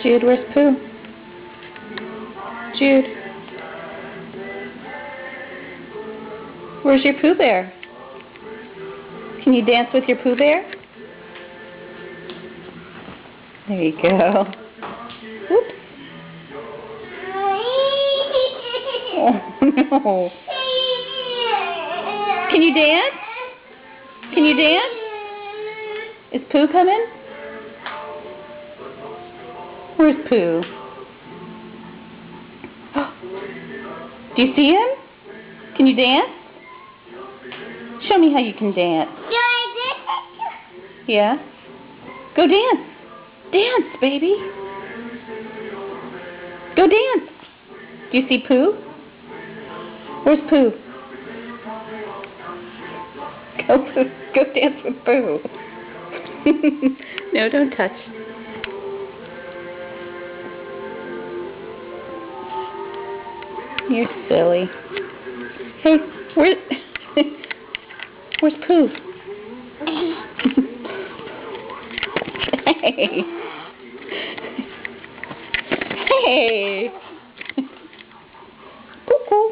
Jude, where's Pooh? Jude. Where's your Pooh Bear? Can you dance with your Pooh Bear? There you go. Whoops. Oh no. Can you dance? Can you dance? Is Pooh coming? Where's Pooh? Do you see him? Can you dance? Show me how you can dance. Yeah? Go dance. Dance, baby. Go dance. Do you see Pooh? Where's Pooh? Go, Pooh. Go dance with Pooh. No, don't touch. You're silly. Hey, where's Pooh? Hey. Hey. Cuckoo.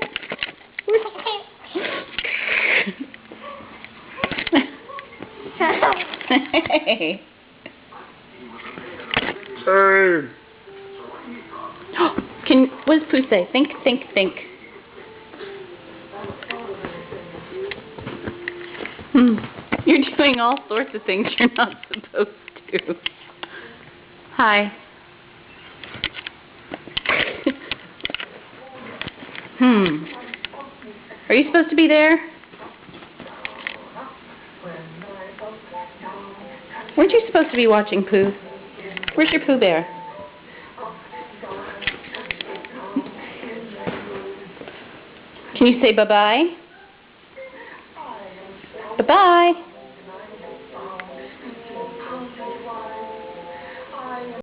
Hey. What does Pooh say? Think, think, think. You're doing all sorts of things you're not supposed to. Hi. Are you supposed to be there? Weren't you supposed to be watching Pooh? Where's your Pooh Bear? Can you say bye-bye? Bye-bye.